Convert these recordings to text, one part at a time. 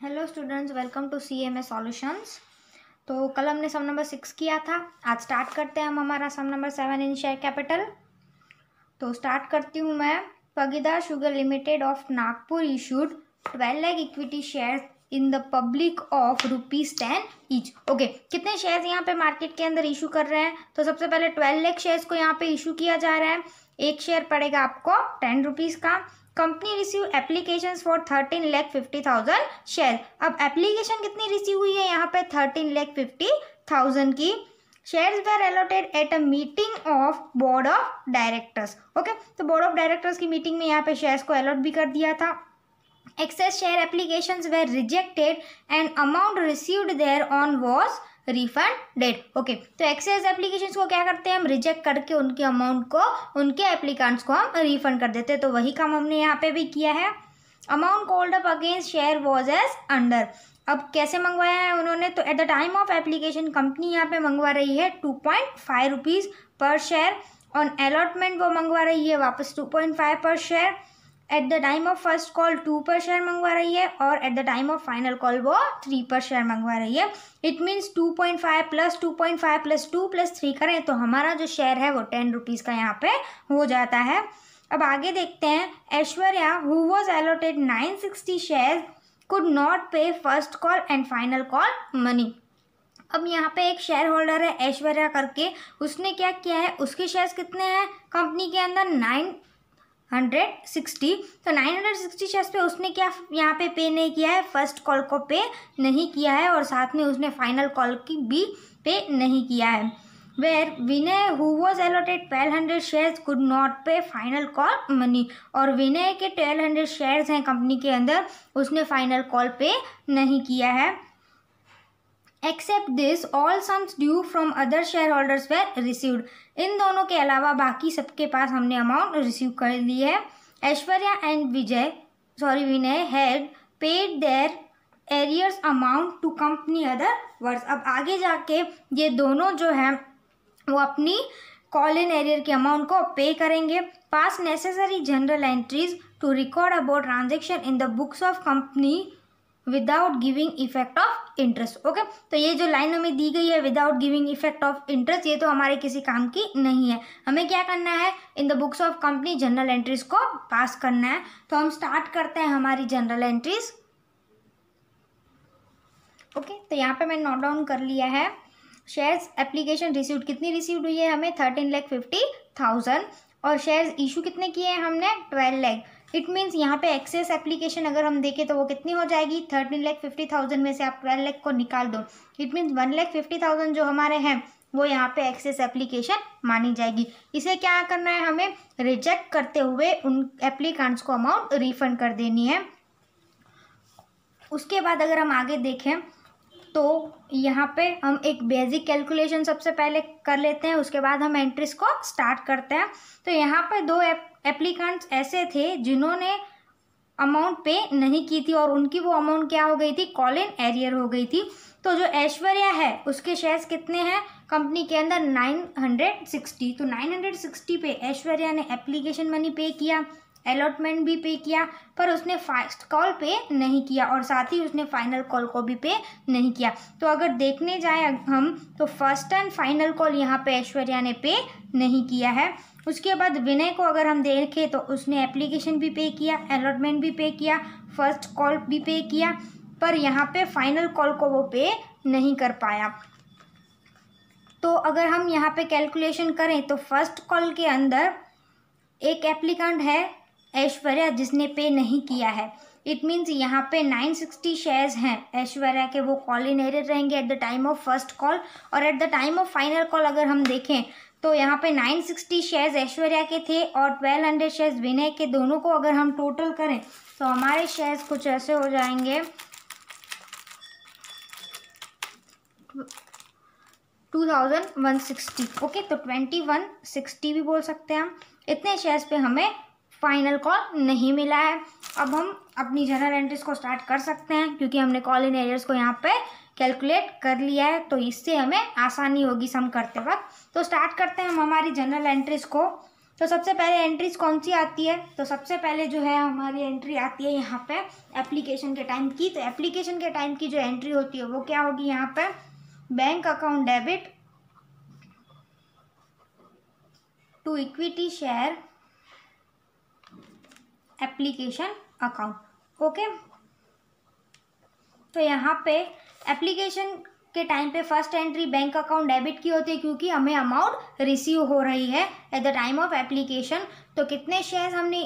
Hello students, welcome to CMA solutions. तो कल हमने सम नंबर 6 किया था। आज स्टार्ट करते हैं हम हमारा sum number 7 in share capital. तो स्टार्ट करती हूँ मैं। पगीदार sugar limited of Nagpur issued 12 lakh equity share in the public of ₹10 each. Okay, कितने शेयर्स यहाँ पे मार्केट के अंदर इशू कर रहे हैं? तो सबसे पहले 12 लाख शेयर्स को यहाँ पे इशू किया जा रहा है। एक शेयर पड़ेगा आपको 10 रुपीज़ का। Company receive applications for 13,50,000 share. अब एप्लीकेशन कितनी रिसीव हुई है यहाँ पे? 13,50,000 की। Shares were allotted at a meeting of board of directors. Okay, तो बोर्ड ऑफ डायरेक्टर्स की मीटिंग में यहाँ पे शेयर्स को अलॉट भी कर दिया था। Excess share applications were rejected and amount received thereon was refunded. Okay, तो एक्सेस एप्लीकेशंस को क्या करते हैं हम? रिजेक्ट करके उनके अमाउंट को, उनके एप्लीकेंट्स को हम रिफंड कर देते हैं। तो वही काम हमने यहाँ पे भी किया है। Amount called up against share was as under. अब कैसे मंगवाया है उन्होंने? तो at the time of application company यहाँ पे मंगवा रही है 2.5 रुपीज़ पर शेयर। ऑन अलॉटमेंट वो मंगवा रही है वापस 2.5 पर share. Eight the time of first call 2 पर शेयर मंगवा रही है और at the time of final call वो 3 पर शेयर मंगवा रही है। It means 2.5 plus 2.5 plus 2 plus 3 करें तो हमारा जो शेयर है वो 10 रुपीज़ का यहाँ पे हो जाता है। अब आगे देखते हैं। Aishwarya who was allotted 960 share could not pay first call and final call money. अब यहाँ पे एक शेयर होल्डर है ऐश्वर्या करके, उसने क्या किया है? उसके शेयर्स कितने हैं कंपनी के अंदर? 960। तो 960 शेयर्स पे उसने क्या यहाँ पे नहीं किया है? फर्स्ट कॉल को पे नहीं किया है और साथ में उसने फाइनल कॉल की भी पे नहीं किया है। Where Vinay who was allotted 1200 shares could not pay final call money. और विनय के 1200 शेयर्स हैं कंपनी के अंदर, उसने फाइनल कॉल पे नहीं किया है। Except this all sums due from other shareholders were received. इन दोनों के अलावा बाकी सबके पास हमने अमाउंट रिसीव कर ली है। Aishwarya and Vinay had paid their arrears amount to company other words. अब आगे जाके ये दोनों जो है वो अपनी कॉल इन एरियर के अमाउंट को पे करेंगे। Pass necessary journal entries to record about transaction in the books of company without giving effect of interest. Okay, तो ये जो लाइन हमें दी गई है without giving effect of interest, ये तो हमारे किसी काम की नहीं है। हमें क्या करना है? इन the books of company general entries को पास करना है। तो हम स्टार्ट करते हैं हमारी जनरल एंट्रीज। ओके, तो यहाँ पे मैंने नोट डाउन कर लिया है। शेयर्स एप्लीकेशन रिसीव्ड कितनी रिसीव्ड हुई है? हमें 13,50,000। और शेयर्स इशू कितने किए हैं हमने? 12 लाख। इट मीन्स यहाँ पे एक्सेस एप्लीकेशन अगर हम देखें तो वो कितनी हो जाएगी? 13,50,000 में से आप 12 लाख को निकाल दो। इट मीन्स 1,50,000 जो हमारे हैं वो यहाँ पे एक्सेस एप्लीकेशन मानी जाएगी। इसे क्या करना है? हमें रिजेक्ट करते हुए उन एप्लीकेंट्स को अमाउंट रिफंड कर देनी है। उसके बाद अगर हम आगे देखें तो यहाँ पे हम एक बेसिक कैलकुलेशन सबसे पहले कर लेते हैं, उसके बाद हम एंट्रीज को स्टार्ट करते हैं। तो यहाँ पे दो एप्लीकेंट्स ऐसे थे जिन्होंने अमाउंट पे नहीं की थी और उनकी वो अमाउंट क्या हो गई थी? कॉल इन एरियर हो गई थी। तो जो ऐश्वर्या है उसके शेयर्स कितने हैं कंपनी के अंदर? 960। तो 960 पे ऐश्वर्या ने एप्लीकेशन मनी पे किया, अलॉटमेंट भी पे किया, पर उसने फर्स्ट कॉल पे नहीं किया और साथ ही उसने फाइनल कॉल को भी पे नहीं किया। तो अगर देखने जाए हम तो फर्स्ट एंड फाइनल कॉल यहाँ पे ऐश्वर्या ने पे नहीं किया है। उसके बाद विनय को अगर हम देखें तो उसने एप्लीकेशन भी पे किया, अलॉटमेंट भी पे किया, फर्स्ट कॉल भी पे किया, पर यहाँ पे फाइनल कॉल को वो पे नहीं कर पाया। तो अगर हम यहाँ पे कैलकुलेशन करें तो फर्स्ट कॉल के अंदर एक एप्लीकेंट है ऐश्वर्या जिसने पे नहीं किया है। इट मीन्स यहाँ पे 960 शेयर्स हैं ऐश्वर्या के, वो कॉल इन एरियर रहेंगे at the time of first call. और at the time of final call अगर हम देखें तो यहाँ पे 960 शेयर्स ऐश्वर्या के थे और 1200 शेयर्स विनय के। दोनों को अगर हम टोटल करें तो हमारे शेयर्स कुछ ऐसे हो जाएंगे 2160। ओके, तो 2160 भी बोल सकते हैं हम। इतने शेयर्स पे हमें फाइनल कॉल नहीं मिला है। अब हम अपनी जनरल एंट्रीज को स्टार्ट कर सकते हैं क्योंकि हमने कॉल इन एरियर्स को यहाँ पे कैलकुलेट कर लिया है, तो इससे हमें आसानी होगी सम करते वक्त। तो स्टार्ट करते हैं हम हमारी जनरल एंट्रीज को। तो सबसे पहले एंट्रीज कौन सी आती है, तो सबसे पहले जो है हमारी एंट्री आती है यहाँ पे एप्लीकेशन के टाइम की। तो एप्लीकेशन के टाइम की जो एंट्री होती है वो क्या होगी, यहाँ पे bank account debit to equity share application account. Okay, तो यहाँ पे एप्लीकेशन के टाइम पे first entry bank account debit की होती है, क्योंकि हमें अमाउंट रिसीव हो रही है eight the time of application. तो कितने शेयर्स हमने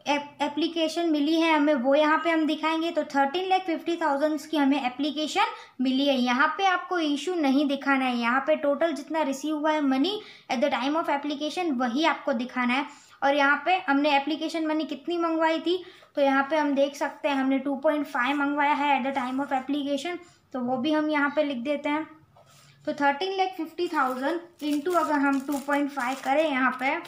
एप्लीकेशन मिली है हमें, वो यहाँ पे हम दिखाएंगे। तो 13,50,000 की हमें एप्लीकेशन मिली है। यहाँ पे आपको इशू नहीं दिखाना है, यहाँ पे टोटल जितना रिसीव हुआ है money at the time of application वही आपको दिखाना है। और यहाँ पे हमने एप्लीकेशन मनी कितनी मंगवाई थी, तो यहाँ पे हम देख सकते हैं हमने 2.5 मंगवाया है eight the time of application, तो वो भी हम यहाँ पे लिख देते हैं। तो 13,50,000 इंटू अगर हम 2.5 करें यहाँ पे,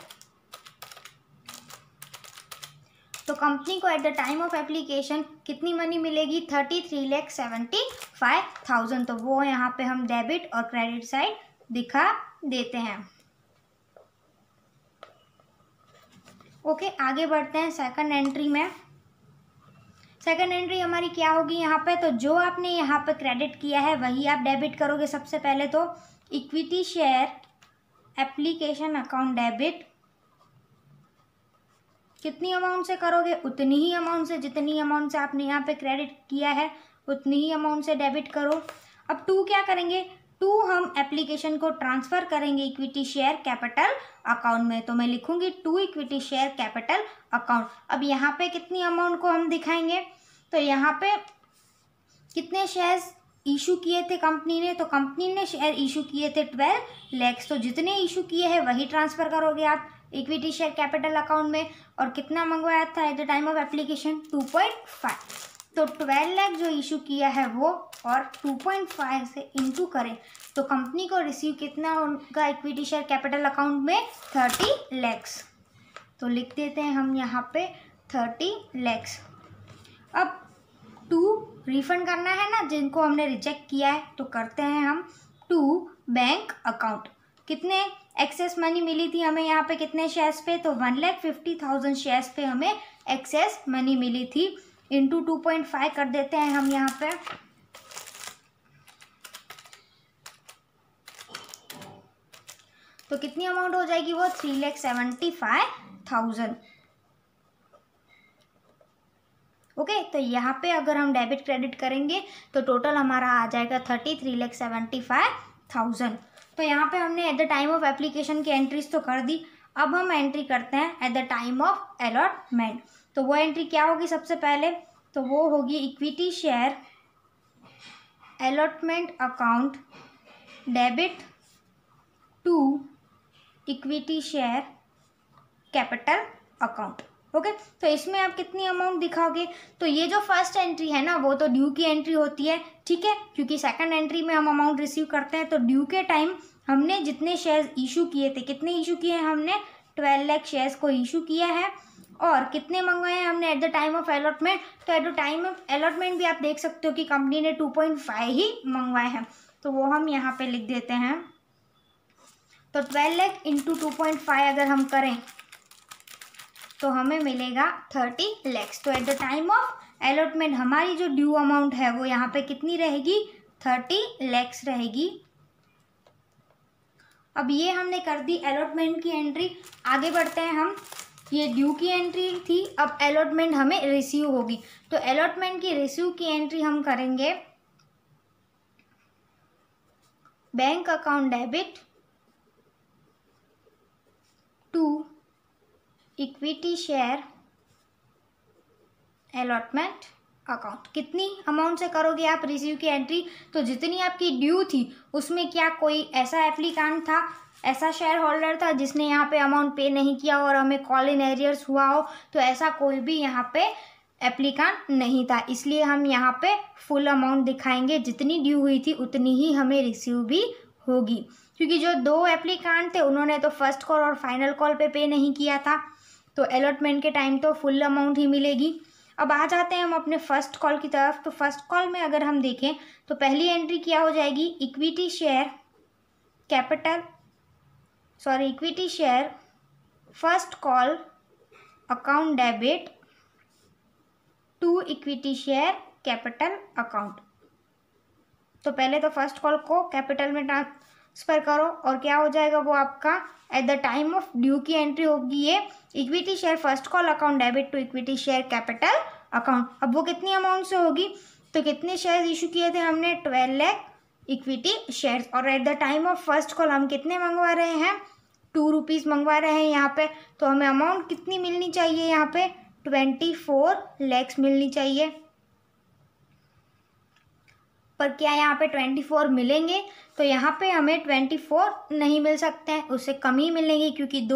तो कंपनी को eight the time of application कितनी मनी मिलेगी, 33,75,000। तो वो यहाँ पे हम डेबिट और क्रेडिट साइड दिखा देते हैं। ओके, आगे बढ़ते हैं सेकंड एंट्री में। सेकंड एंट्री हमारी क्या होगी यहाँ पे, तो जो आपने यहाँ पे क्रेडिट किया है वही आप डेबिट करोगे। सबसे पहले तो equity share application account debit कितनी अमाउंट से करोगे, उतनी ही अमाउंट से, जितनी अमाउंट से आपने यहाँ पे क्रेडिट किया है उतनी ही अमाउंट से डेबिट करो। अब टू क्या करेंगे, टू हम एप्लीकेशन को ट्रांसफ़र करेंगे इक्विटी शेयर कैपिटल अकाउंट में। तो मैं लिखूंगी to equity share capital account. अब यहाँ पे कितनी अमाउंट को हम दिखाएंगे, तो यहाँ पे कितने शेयर्स इशू किए थे कंपनी ने, तो कंपनी ने शेयर इशू किए थे 12 लाख। तो जितने इशू किए हैं वही ट्रांसफ़र करोगे आप इक्विटी शेयर कैपिटल अकाउंट में। और कितना मंगवाया था eight the time of application, 2.5। तो 12 लाख जो इशू किया है वो, और 2.5 से इंटू करें तो कंपनी को रिसीव कितना होगा इक्विटी शेयर कैपिटल अकाउंट में, 30 लाख। तो लिख देते हैं हम यहाँ पे 30 लाख। अब 2 रिफंड करना है ना जिनको हमने रिजेक्ट किया है, तो करते हैं हम 2 बैंक अकाउंट। कितने एक्सेस मनी मिली थी हमें यहाँ पे कितने शेयर्स पे, तो 1,50,000 शेयर्स पे हमें एक्सेस मनी मिली थी। इंटू 2.5 कर देते हैं हम यहाँ पे। तो कितनी अमाउंट हो जाएगी वो, 3,75,000। ओके, तो यहाँ पे अगर हम डेबिट क्रेडिट करेंगे तो टोटल हमारा आ जाएगा 33,75,000। तो यहाँ पे हमने at the time of application की एंट्रीज तो कर दी। अब हम एंट्री करते हैं eight the time of allotment. तो वो एंट्री क्या होगी सबसे पहले, तो वो होगी equity share allotment account debit to equity share capital account. Okay, तो इसमें आप कितनी अमाउंट दिखाओगे, तो ये जो फर्स्ट एंट्री है ना वो तो ड्यू की एंट्री होती है, ठीक है, क्योंकि सेकंड एंट्री में हम अमाउंट रिसीव करते हैं। तो ड्यू के टाइम हमने जितने शेयर्स इशू किए थे, कितने इशू किए हैं हमने, 12 लाख शेयर्स को इशू किया है। और कितने मंगवाए हैं हमने at the time of allotment, तो at the time of allotment भी आप देख सकते हो कि कंपनी ने 2.5 ही मंगवाए हैं, तो वो हम यहाँ पे लिख देते हैं। तो 12 लाख इंटू 2.5 अगर हम करें तो हमें मिलेगा 30 लाख। तो at the time of allotment हमारी जो ड्यू अमाउंट है वो यहाँ पे कितनी रहेगी, 30 लाख रहेगी। अब ये हमने कर दी अलॉटमेंट की एंट्री। आगे बढ़ते हैं हम, ये ड्यू की एंट्री थी, अब अलॉटमेंट हमें रिसीव होगी। तो अलॉटमेंट की रिसीव की एंट्री हम करेंगे bank account debit to equity share allotment account. कितनी अमाउंट से करोगे आप रिसीव की एंट्री, तो जितनी आपकी ड्यू थी उसमें क्या कोई ऐसा एप्लीकेंट था, ऐसा शेयर होल्डर था जिसने यहाँ पे अमाउंट पे नहीं किया और हमें कॉल इन एरियर्स हुआ हो, तो ऐसा कोई भी यहाँ पे एप्लीकेंट नहीं था। इसलिए हम यहाँ पे फुल अमाउंट दिखाएंगे, जितनी ड्यू हुई थी उतनी ही हमें रिसीव भी होगी। क्योंकि जो 2 एप्लीकेंट थे उन्होंने तो फर्स्ट कॉल और फाइनल कॉल पे नहीं किया था, तो अलॉटमेंट के टाइम तो फुल अमाउंट ही मिलेगी। अब आ जाते हैं हम अपने फर्स्ट कॉल की तरफ। तो फर्स्ट कॉल में अगर हम देखें तो पहली एंट्री क्या हो जाएगी, equity share first call account debit to equity share capital account. तो पहले तो फर्स्ट कॉल को कैपिटल में ट्रांसफर करो और क्या हो जाएगा वो आपका at the time of due की एंट्री होगी ये equity share first call account debit to equity share capital account. अब वो कितनी अमाउंट से होगी, तो कितने शेयर इशू किए थे हमने 12 लाख इक्विटी शेयर्स, और at the time of first call हम कितने मंगवा रहे हैं, 2 रुपीज़ मंगवा रहे हैं यहाँ पे। तो हमें अमाउंट कितनी मिलनी चाहिए यहाँ पे, 24 लाख मिलनी चाहिए। पर क्या यहाँ पे 24 मिलेंगे, तो यहाँ पे हमें 24 नहीं मिल सकते हैं, उससे कम ही मिलेंगे, क्योंकि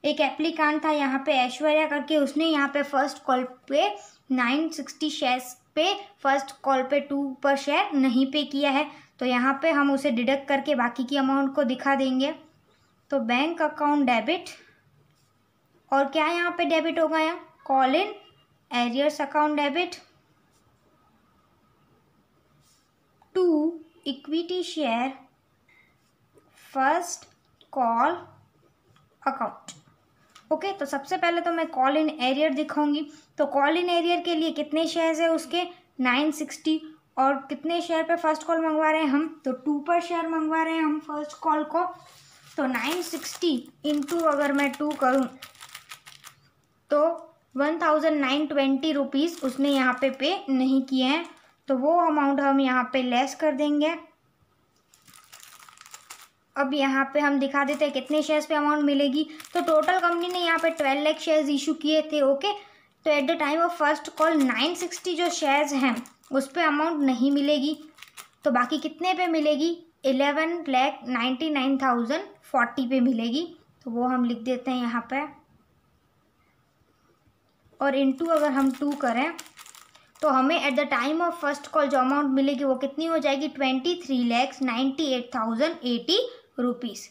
एक एप्लीकांट था यहाँ पे ऐश्वर्या करके, उसने यहाँ पे फर्स्ट कॉल पे 960 शेयर्स पे फर्स्ट कॉल पे 2 पर शेयर नहीं पे किया है। तो यहाँ पे हम उसे डिडक्ट करके बाकी की अमाउंट को दिखा देंगे। तो बैंक अकाउंट डेबिट, और क्या यहाँ पे डेबिट होगा, यहाँ call in arrears account debit to equity share first call account. Okay, तो सबसे पहले तो मैं कॉल इन एरियर दिखाऊंगी। तो कॉल इन एरियर के लिए कितने शेयर्स है उसके 960, और कितने शेयर पे फर्स्ट कॉल मंगवा रहे हैं हम, तो 2 पर शेयर मंगवा रहे हैं हम फर्स्ट कॉल को। तो 960 इंटू अगर मैं 2 करूँ तो 1920 रुपीज़ उसने यहाँ पे नहीं किए हैं, तो वो अमाउंट हम यहाँ पे लेस कर देंगे। अब यहाँ पे हम दिखा देते हैं कितने शेयर्स पे अमाउंट मिलेगी। तो टोटल कंपनी ने यहाँ पे 12 लाख शेयर्स इशू किए थे। ओके, तो at the time of first call 960 जो शेयर्स हैं उस पे अमाउंट नहीं मिलेगी, तो बाकी कितने पे मिलेगी, 11,99,040 पे मिलेगी। तो वो हम लिख देते हैं यहाँ पे, और इनटू अगर हम 2 करें तो हमें eight the time of first call जो अमाउंट मिलेगी वो कितनी हो जाएगी, 23,98,080 रुपीज़।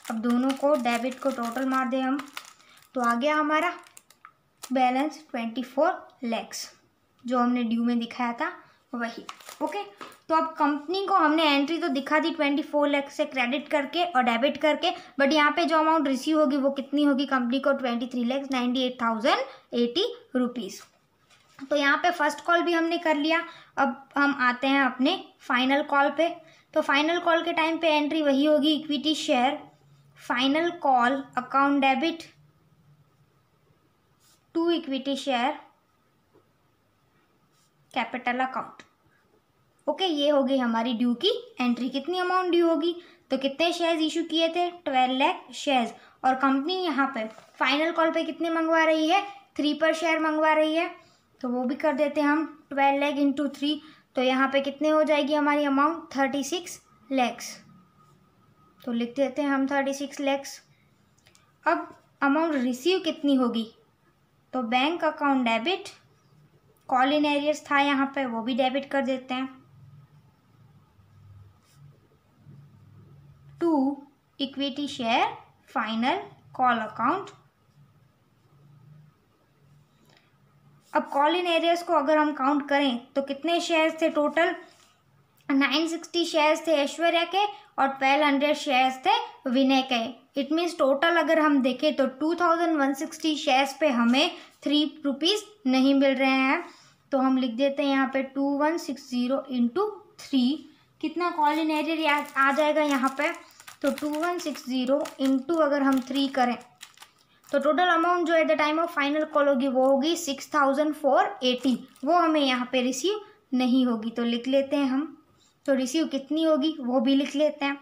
अब दोनों को डेबिट को टोटल मार दे हम, तो आ गया हमारा बैलेंस 24 लाख, जो हमने ड्यू में दिखाया था वही। ओके, तो अब कंपनी को हमने एंट्री तो दिखा दी 24 लाख से क्रेडिट करके और डेबिट करके, बट यहाँ पे जो अमाउंट रिसीव होगी वो कितनी होगी कंपनी को, 23,98,080 रुपीज़। तो यहाँ पे फर्स्ट कॉल भी हमने कर लिया। अब हम आते हैं अपने फाइनल कॉल पे। तो फाइनल कॉल के टाइम पे एंट्री वही होगी, equity share final call account debit to equity share capital account. Okay, ये हो गई हमारी ड्यू की एंट्री। कितनी अमाउंट ड्यू होगी, तो कितने शेयर्स इशू किए थे, 12 लाख शेयर्स, और कंपनी यहाँ पे फाइनल कॉल पे कितने मंगवा रही है, 3 पर शेयर मंगवा रही है। तो वो भी कर देते हैं हम, 12 लाख इंटू 3, तो यहाँ पे कितने हो जाएगी हमारी अमाउंट, 36 लाख। तो लिख देते हैं हम 36 लाख। अब अमाउंट रिसीव कितनी होगी, तो bank account debit, call in arrears था यहाँ पे, वो भी डेबिट कर देते हैं, to equity share final call account. अब कॉल इन एरियर्स को अगर हम काउंट करें तो कितने शेयर्स थे टोटल, 960 शेयर्स थे ऐश्वर्या के और 1200 शेयर्स थे विनय के। इट मीन्स टोटल अगर हम देखें तो 2160 शेयर्स पे हमें 3 रुपीज़ नहीं मिल रहे हैं। तो हम लिख देते हैं यहाँ पे 2160 इंटू 3, कितना कॉल इन एरियर आ जाएगा यहाँ पे, तो 2160 इंटू अगर हम 3 करें तो टोटल अमाउंट जो eight the time of final call होगी वो होगी 6480, वो हमें यहाँ पे रिसीव नहीं होगी। तो लिख लेते हैं हम, तो रिसीव कितनी होगी वो भी लिख लेते हैं।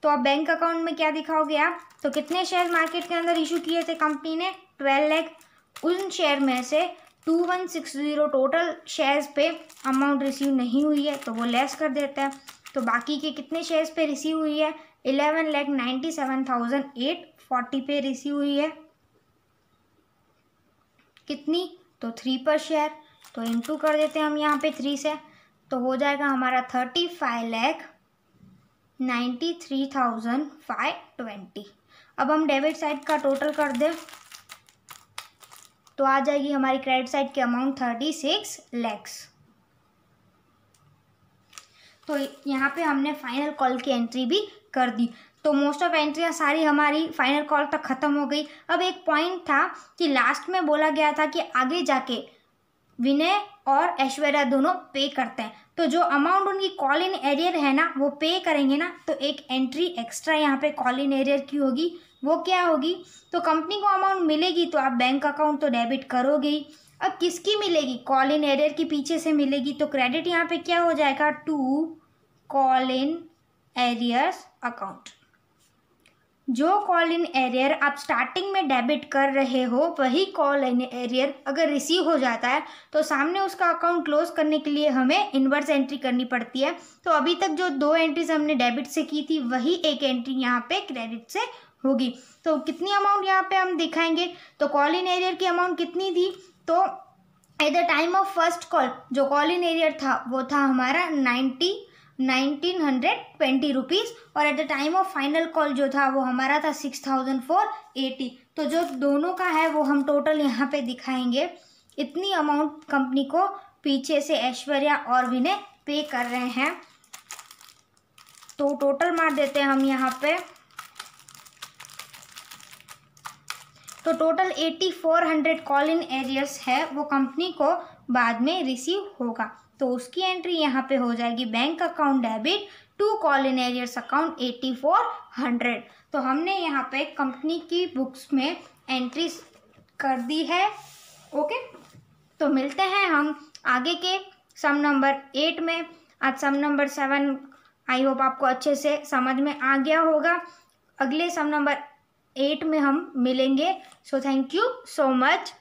तो अब बैंक अकाउंट में क्या दिखाओगे आप, तो कितने शेयर मार्केट के अंदर इशू किए थे कंपनी ने, 12 लाख। उन शेयर में से 2160 टोटल शेयर्स पे अमाउंट रिसीव नहीं हुई है, तो वो लेस कर देते हैं। तो बाकी के कितने शेयर्स पे रिसीव हुई है, 11,97,840 पे रिसीव हुई है। कितनी, तो 3 पर शेयर, तो इंटू कर देते हैं हम यहाँ पे 3 से, तो हो जाएगा हमारा 35,93,520। अब हम डेबिट साइड का टोटल कर दें तो आ जाएगी हमारी क्रेडिट साइड की अमाउंट 36 लाख। तो यहाँ पे हमने फाइनल कॉल की एंट्री भी कर दी। तो तो मोस्ट ऑफ एंट्रियाँ सारी हमारी फाइनल कॉल तक ख़त्म हो गई। अब एक पॉइंट था कि लास्ट में बोला गया था कि आगे जाके विनय और ऐश्वर्या दोनों पे करते हैं, तो जो अमाउंट उनकी कॉल इन एरियर है ना वो पे करेंगे ना, तो एक एंट्री एक्स्ट्रा यहाँ पे कॉल इन एरियर की होगी। वो क्या होगी, तो कंपनी को अमाउंट मिलेगी तो आप बैंक अकाउंट तो डेबिट करोगे ही। अब किसकी मिलेगी, कॉल इन एरियर की पीछे से मिलेगी, तो क्रेडिट यहाँ पे क्या हो जाएगा, to call in arrears account. जो कॉल इन एरियर आप स्टार्टिंग में डेबिट कर रहे हो वही कॉल इन एरियर अगर रिसीव हो जाता है तो सामने उसका अकाउंट क्लोज करने के लिए हमें इन्वर्स एंट्री करनी पड़ती है। तो अभी तक जो 2 एंट्रीज हमने डेबिट से की थी वही एक एंट्री यहाँ पे क्रेडिट से होगी। तो कितनी अमाउंट यहाँ पे हम दिखाएंगे, तो कॉल इन एरियर की अमाउंट कितनी थी, तो at the time of first call जो कॉल इन एरियर था वो था हमारा 1920 रुपीज़, और at the time of final call जो था वो हमारा था 6480। तो जो दोनों का है वो हम टोटल यहाँ पे दिखाएंगे। इतनी अमाउंट कंपनी को पीछे से ऐश्वर्या और विनय पे कर रहे हैं। तो टोटल मार देते हैं हम यहाँ पे, तो टोटल 8400 कॉल इन एरियर्स है वो कंपनी को बाद में रिसीव होगा। तो उसकी एंट्री यहाँ पे हो जाएगी bank account debit to call in arrears account 8400। तो हमने यहाँ पे कंपनी की बुक्स में एंट्री कर दी है। ओके, तो मिलते हैं हम आगे के सम नंबर 8 में। आज सम नंबर 7 आई होप आपको अच्छे से समझ में आ गया होगा। अगले सम नंबर 8 में हम मिलेंगे। So thank you so much.